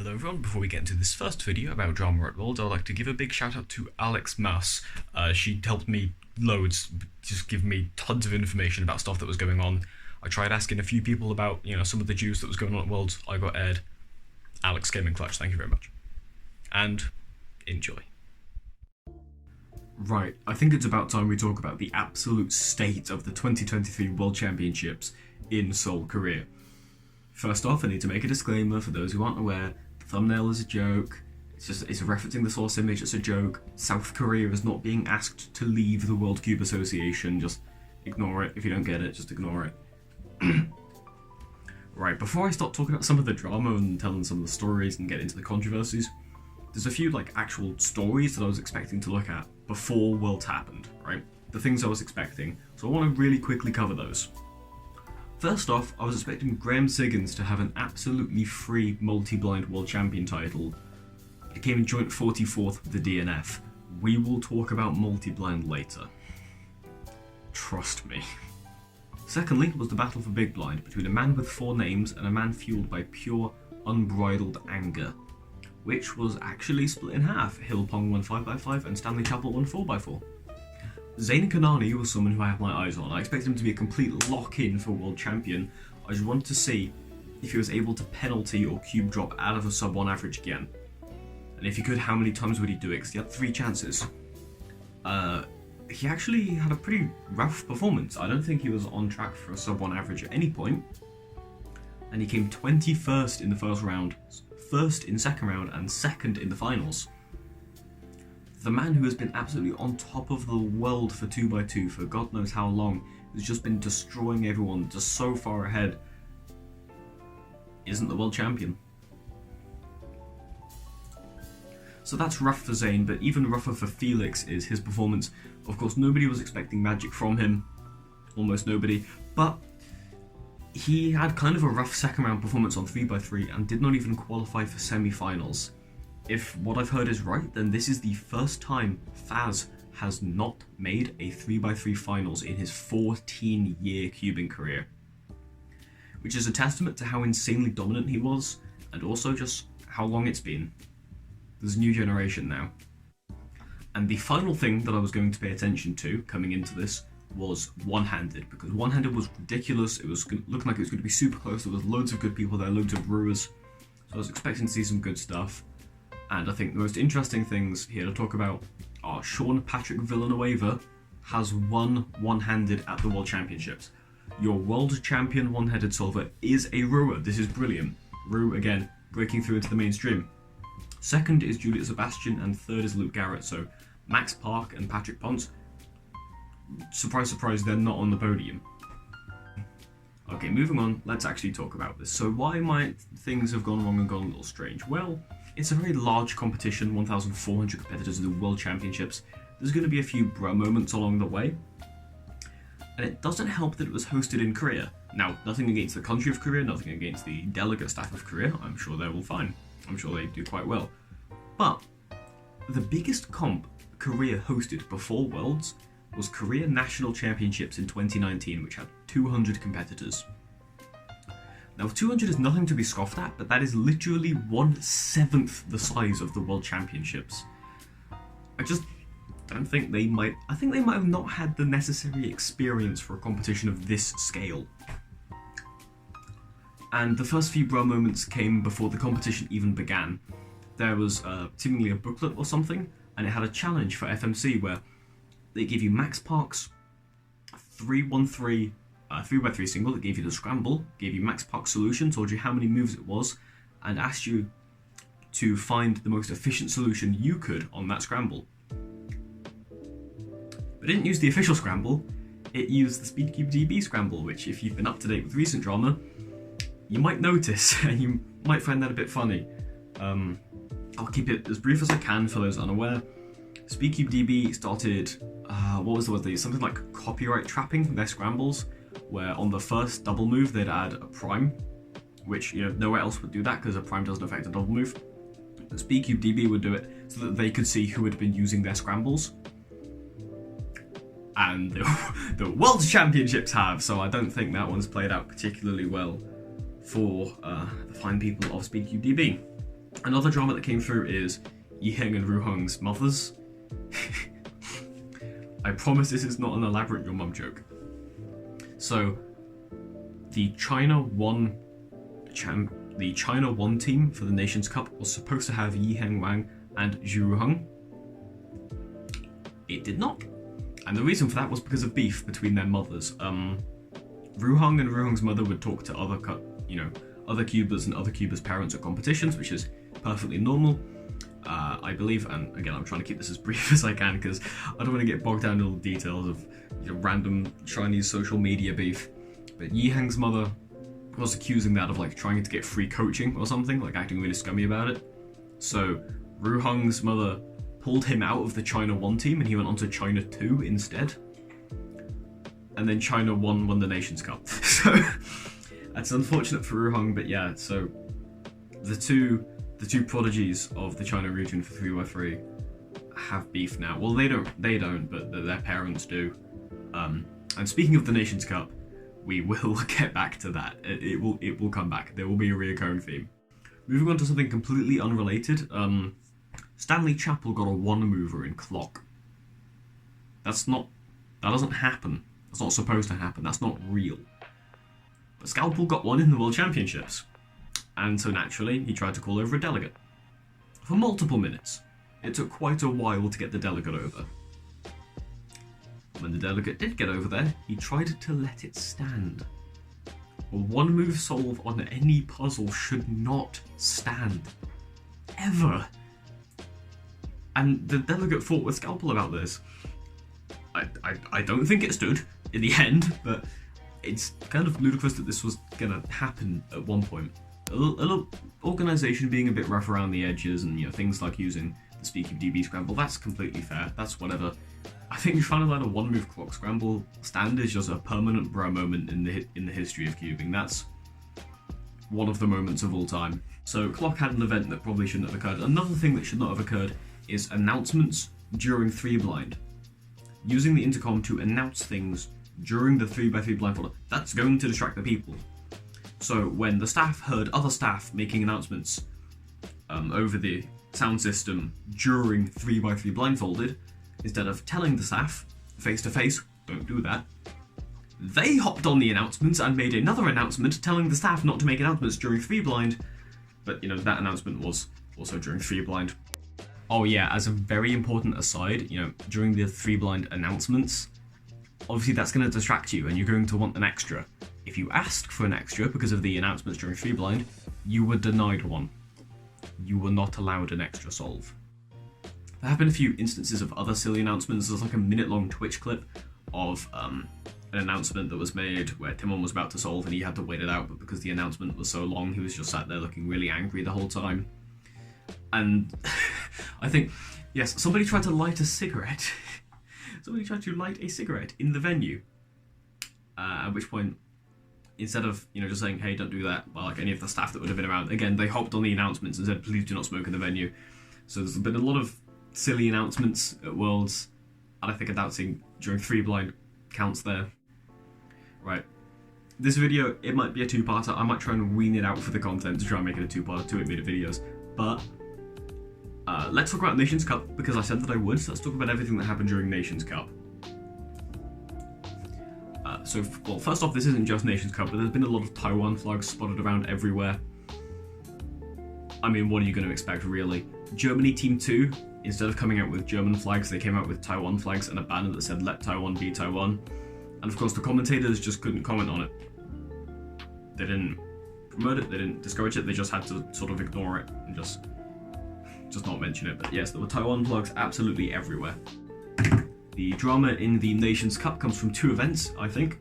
Hello everyone, before we get into this first video about drama at Worlds, I'd like to give a big shout out to Alex Mouse. She helped me loads, just give me tons of information about stuff that was going on. I tried asking a few people about, some of the juice that was going on at Worlds. I got aired. Alex came in clutch, thank you very much. And enjoy. Right, I think it's about time we talk about the absolute state of the 2023 World Championships in Seoul, Korea. First off, I need to make a disclaimer for those who aren't aware. The thumbnail is a joke. It's referencing the source image. It's a joke. South Korea is not being asked to leave the World Cube Association. Just ignore it. If you don't get it, just ignore it. Right, before I start talking about some of the drama and telling some of the stories and get into the controversies, there's a few actual stories that I was expecting to look at before Worlds happened, right? The things I was expecting. So I want to really quickly cover those. First off, I was expecting Graham Siggins to have an absolutely free multi-blind world champion title. It came in joint 44th with the DNF. We will talk about multi-blind later. Trust me. Secondly was the battle for Big Blind between a man with 4 names and a man fueled by pure, unbridled anger, which was actually split in half. Hillpong won 5x5 and Stanley Chapel won 4x4. Zayn Kanani was someone who I have my eyes on. I expected him to be a complete lock-in for World Champion. I just wanted to see if he was able to penalty or cube drop out of a sub-1 average again. And if he could, how many times would he do it? Because he had 3 chances. He actually had a pretty rough performance. I don't think he was on track for a sub-1 average at any point. And he came 21st in the first round, 1st in second round, and 2nd in the finals. The man who has been absolutely on top of the world for 2x2 for God knows how long, who's just been destroying everyone just so far ahead, isn't the world champion. So that's rough for Zayn, but even rougher for Felix is his performance. Of course, nobody was expecting magic from him, almost nobody, but he had kind of a rough second round performance on 3x3 and did not even qualify for semi-finals. If what I've heard is right, then this is the first time Faz has not made a 3x3 finals in his 14-year cubing career. Which is a testament to how insanely dominant he was, and also just how long it's been. There's a new generation now. And the final thing that I was going to pay attention to coming into this was one-handed, because one-handed was ridiculous. It was looking like it was going to be super close. There was loads of good people there, loads of brewers. So I was expecting to see some good stuff. And I think the most interesting things here to talk about are Sean Patrick Villanueva has won one-handed at the World Championships. Your world champion one-handed solver is a Ruer. This is brilliant. Rue, again, breaking through into the mainstream. Second is Juliet Sebastian, and third is Luke Garrett. So Max Park and Patrick Ponce, surprise, surprise, they're not on the podium. Okay, moving on, let's actually talk about this. So why might things have gone wrong and gone a little strange? Well, it's a very large competition, 1,400 competitors in the World Championships. There's going to be a few bro moments along the way. And it doesn't help that it was hosted in Korea. Now, nothing against the country of Korea, nothing against the delegate staff of Korea. I'm sure they're all fine. I'm sure they do quite well. But the biggest comp Korea hosted before Worlds was Korea National Championships in 2019, which had 200 competitors. Now, 200 is nothing to be scoffed at, but that is literally 1/7 the size of the World Championships. I just don't think they might... I think they might have not had the necessary experience for a competition of this scale. And the first few bro moments came before the competition even began. There was seemingly a booklet or something, and it had a challenge for FMC where they gave you Max Park's 3-1-3 3x3 single. That gave you the scramble, gave you Max Park's solution, told you how many moves it was, and asked you to find the most efficient solution you could on that scramble. But it didn't use the official scramble, it used the SpeedCube DB scramble, which if you've been up to date with recent drama, you might notice, and you might find that a bit funny. I'll keep it as brief as I can for those unaware. SpeedCube DB started, what was the word they used? Something like copyright trapping their scrambles, where on the first double move they'd add a prime, which nowhere else would do that because a prime doesn't affect a double move. But SpeedCube DB would do it so that they could see who had been using their scrambles. And the World Championships have, so I don't think that one's played out particularly well for the fine people of SpeedCube DB. Another drama that came through is Yiheng and Ruheng's mothers. I promise this is not an elaborate your mum joke. So, the China 1 team for the Nations Cup was supposed to have Yiheng Wang and Zhu Ruheng. It did not. And the reason for that was because of beef between their mothers. Ruheng and Ruheng's mother would talk to other cubers and other cubers' parents at competitions, which is perfectly normal, I believe. And again, I'm trying to keep this as brief as I can because I don't want to get bogged down in all the details of random Chinese social media beef. But Yiheng's mother was accusing that of like trying to get free coaching or something, like acting really scummy about it. So Ruheng's mother pulled him out of the China 1 team and he went on to China 2 instead. And then China 1 won the Nations Cup. So that's unfortunate for Ruheng, but yeah, so the two prodigies of the China region for 3x3 have beef now. Well, they don't, but their parents do. And speaking of the Nations Cup, we will get back to that. It will come back. There will be a reoccurring theme. Moving on to something completely unrelated. Stanley Chappell got a 1-mover in clock. That doesn't happen. That's not supposed to happen. That's not real. But Scalpel got one in the World Championships. And so naturally, he tried to call over a delegate. For multiple minutes. It took quite a while to get the delegate over. When the delegate did get over there, he tried to let it stand. A 1-move solve on any puzzle should not stand. Ever. And the delegate fought with Scalpel about this. I don't think it stood in the end, but it's kind of ludicrous that this was going to happen at one point. A little organisation being a bit rough around the edges and things like using the Speaking DB scramble, that's completely fair, that's whatever. I think we finally let a 1-move clock scramble stand is just a permanent bro moment in the history of cubing. That's one of the moments of all time. So clock had an event that probably shouldn't have occurred. Another thing that should not have occurred is announcements during 3-blind. Using the intercom to announce things during the 3x3 blindfold, that's going to distract the people. So when the staff heard other staff making announcements over the sound system during 3x3 blindfolded, instead of telling the staff face to face, don't do that, they hopped on the announcements and made another announcement telling the staff not to make announcements during 3-blind, but that announcement was also during 3-blind. Oh yeah, as a very important aside, during the 3-blind announcements, obviously that's going to distract you and you're going to want an extra. If you asked for an extra because of the announcements during 3-blind, you were denied one. You were not allowed an extra solve. There have been a few instances of other silly announcements. There's like a minute-long Twitch clip of an announcement that was made where Timon was about to solve and he had to wait it out, but because the announcement was so long, he was just sat there looking really angry the whole time. And I think, yes, somebody tried to light a cigarette. Somebody tried to light a cigarette in the venue. At which point, instead of just saying, hey, don't do that, by like any of the staff that would have been around, again, they hopped on the announcements and said, please do not smoke in the venue. So there's been a lot of silly announcements at Worlds, and I think announcing during 3-blind counts there. Right. This video, it might be a 2-parter. I might try and wean it out for the content to try and make it a 2-parter, 2-minute videos. But let's talk about Nations Cup, because I said that I would, so let's talk about everything that happened during Nations Cup. Well, first off, this isn't just Nations Cup, but there's been a lot of Taiwan flags spotted around everywhere. I mean, what are you going to expect, really? Germany Team 2, instead of coming out with German flags, they came out with Taiwan flags and a banner that said, let Taiwan be Taiwan. And of course, the commentators just couldn't comment on it. They didn't promote it, they didn't discourage it, they just had to sort of ignore it and just not mention it. But yes, there were Taiwan flags absolutely everywhere. The drama in the Nations Cup comes from 2 events, I think.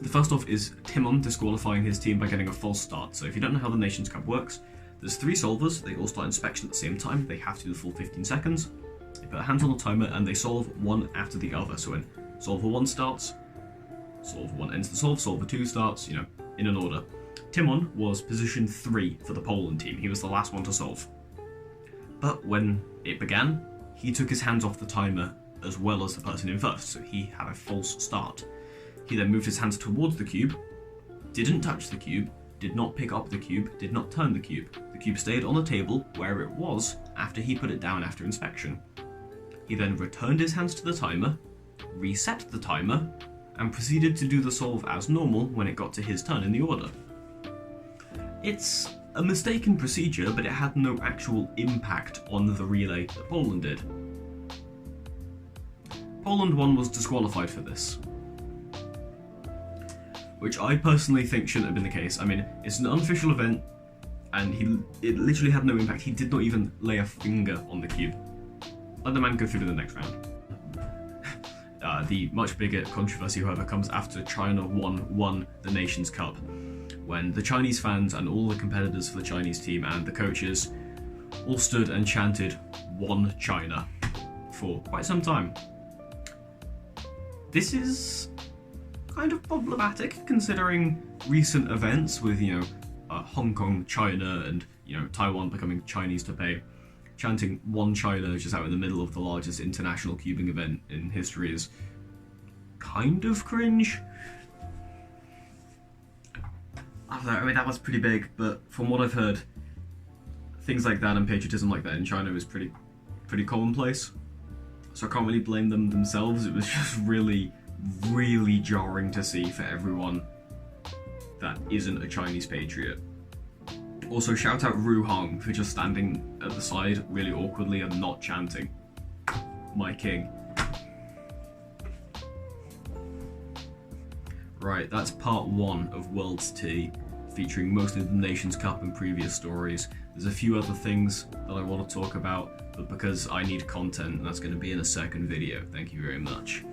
The first off is Timon disqualifying his team by getting a false start. So if you don't know how the Nations Cup works, there's 3 solvers, they all start inspection at the same time, they have to do the full 15 seconds. They put their hands on the timer and they solve one after the other. So when solver 1 starts, solver 1 ends the solve, solver 2 starts, in an order. Timon was position 3 for the Poland team, he was the last one to solve. But when it began, he took his hands off the timer as well as the person in first, so he had a false start. He then moved his hands towards the cube, didn't touch the cube, did not pick up the cube, did not turn the cube. The cube stayed on the table where it was after he put it down after inspection. He then returned his hands to the timer, reset the timer, and proceeded to do the solve as normal when it got to his turn in the order. It's a mistaken procedure, but it had no actual impact on the relay that Poland did. Poland 1 was disqualified for this, which I personally think shouldn't have been the case. I mean, it's an unofficial event, and it literally had no impact. He did not even lay a finger on the cube. Let the man go through to the next round. The much bigger controversy, however, comes after China won the Nations Cup, when the Chinese fans and all the competitors for the Chinese team and the coaches all stood and chanted "One China" for quite some time. This is kind of problematic considering recent events with, Hong Kong, China, and, Taiwan becoming Chinese Taipei. Chanting "One China" just out in the middle of the largest international cubing event in history is kind of cringe. I don't know, I mean, that was pretty big, but from what I've heard, things like that and patriotism like that in China is pretty commonplace. So I can't really blame them themselves. It was just really, really jarring to see for everyone that isn't a Chinese patriot. Also, shout out Ru Hong for just standing at the side really awkwardly and not chanting "My King." Right, that's part 1 of World's Tea, featuring mostly the Nations Cup and previous stories. There's a few other things that I want to talk about, but because I need content, that's going to be in a second video. Thank you very much.